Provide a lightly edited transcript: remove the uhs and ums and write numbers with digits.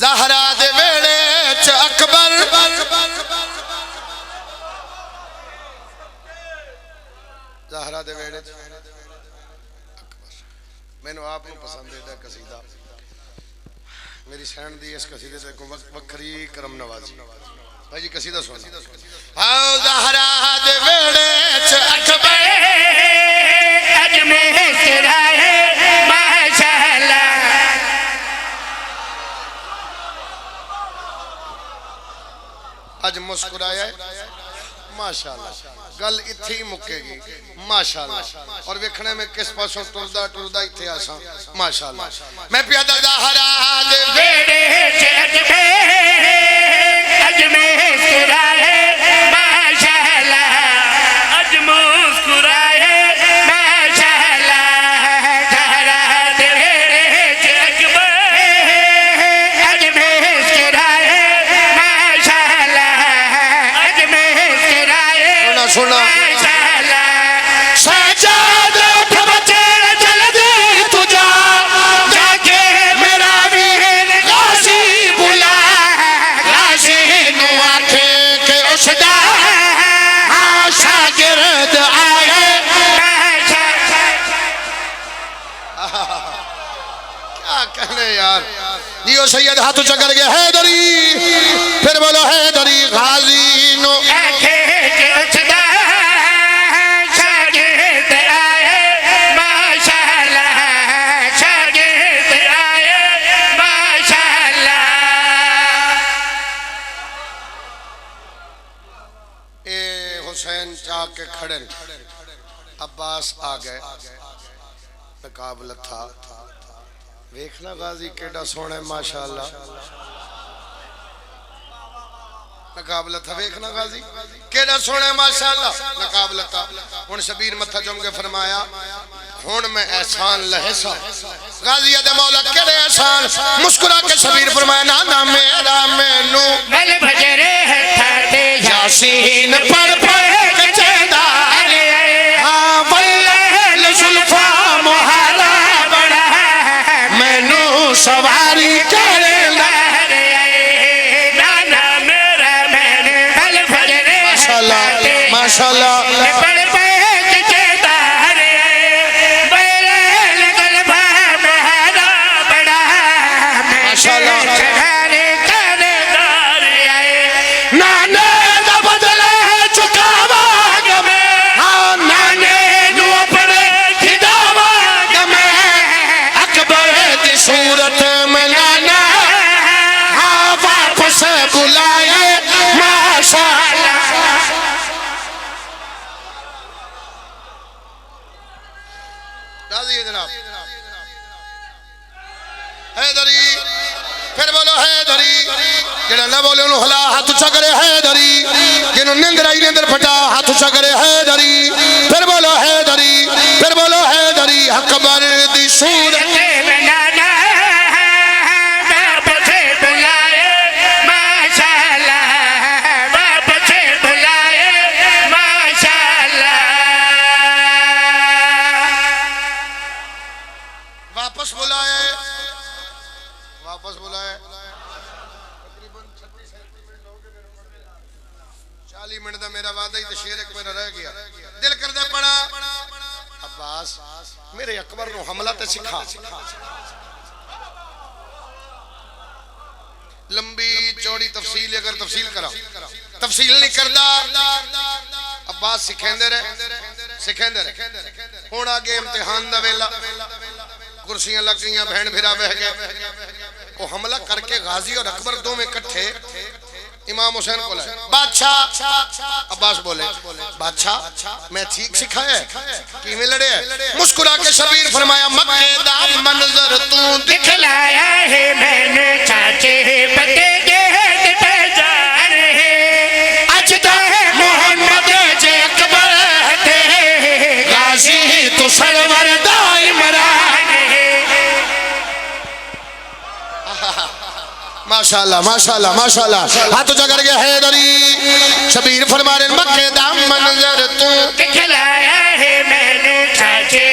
ज़हरा दे वेड़े च अकबर ज़हरा दे वेड़े मैनू आप पसंद है कसीदा मेरी सैन दी इस कसीदे से को वखरी करम नवाजी भाई जी कसीदा सुन आओ ज़हरा दे वेड़े च अकबर अज मुस्कुराए माशाअल्लाह अज मुस्कुराया माशाअल्लाह गल इत्थे ही मुकेगी माशाअल्लाह और वेखने में किस पासों टुरदा टुरदा इत्थे आसा माशाअल्लाह मैं प्यादा ज़हरा दे वेड़े च अज मुस्कुराए माशाअल्लाह अज मुस्कुराए माशाअल्लाह ज़हरा दे वेड़े च अज मुस्कुराए माशाअल्लाह अज मुस्कुराए सुना सजाद उठ बचे चल दे तुझा जाके मेरा वीर गाजी बुला गाजी नु आखे के उसदा हाँ शागिर्द आए क्या कहने यार जियो सैयद हाथ ऊंचा कर गया हैदरी फिर बोलो हैदरी गाजी नो आखे के उसदा शागिर्द आए माशाअल्लाह शागिर्द आए माशाअल्लाह ए हुसैन चाक के खड़े अब्बास आ गए मुकाबला था वेखना गाजी केड़ा सोना है माशाअल्लाह मुकाबला था वेखना गाजी केड़ा सोना है माशाअल्लाह मुकाबला था हुन शबीर मत्था चुम के फरमाया हुन मैं एहसान लहसा गाजी दे मौला केड़े एहसान मुस्कुरा के शबीर फरमाया ना ना मेरा मैनू बल भजरे हथे यासीन पढ़ चेदार हाँ वल्लैल जुल्फा मुहारा बड़ा मैनू सवारी करे नाना मेरा मैंने बल भजरे माशाअल्लाह माशाअल्लाह सूरत में लाना हाँ वापस बुलाए माशाअल्लाह जनाब हैदरी फिर बोलो हैदरी जेड़ा ना बोले उन्होंने हला हाथ उच्चा करे हैदरी जिन्होंने निंदराई निंदर फटा हाथ उच्चा करे हैदरी फिर बोलो हैदरी फिर बोलो हैदरी अकबर दी सूरत वापस बुलाए तकरीबन 40 मिनट का मेरा वादा ही तो शेर एक मेरा रह गया दिल करदा पड़ा अब्बास मेरे अकबर नु हमला ते सिखा लंबी चौड़ी तफसील अगर तफसील करा तफसील नहीं करदा अब्बास सिखेंदे रहे हुण आगे इम्तिहान दा वेला कुर्सियां लग गई बहन भिरा बह गए वो हमला करके गाजी और अकबर दो में इकट्ठे इमाम हुसैन को लाए बादशाह अब्बास बोले बादशाह मैं ठीक सिखाया किवें लड़े मुस्कुरा के शबीर फरमाया मक्के दा मंजर तू दिखलाया है मैंने चाचे पते गेट पे जा रहे आज तो मोहम्मद जे अकबर थे गाजी तो सरवर दाई मरा माशाअल्लाह माशाअल्लाह माशाअल्लाह हाथ उठा करके हैदरी शबीर फरमा रहे मक्के दा मंजर तू दिखलाया है मैंने चाचे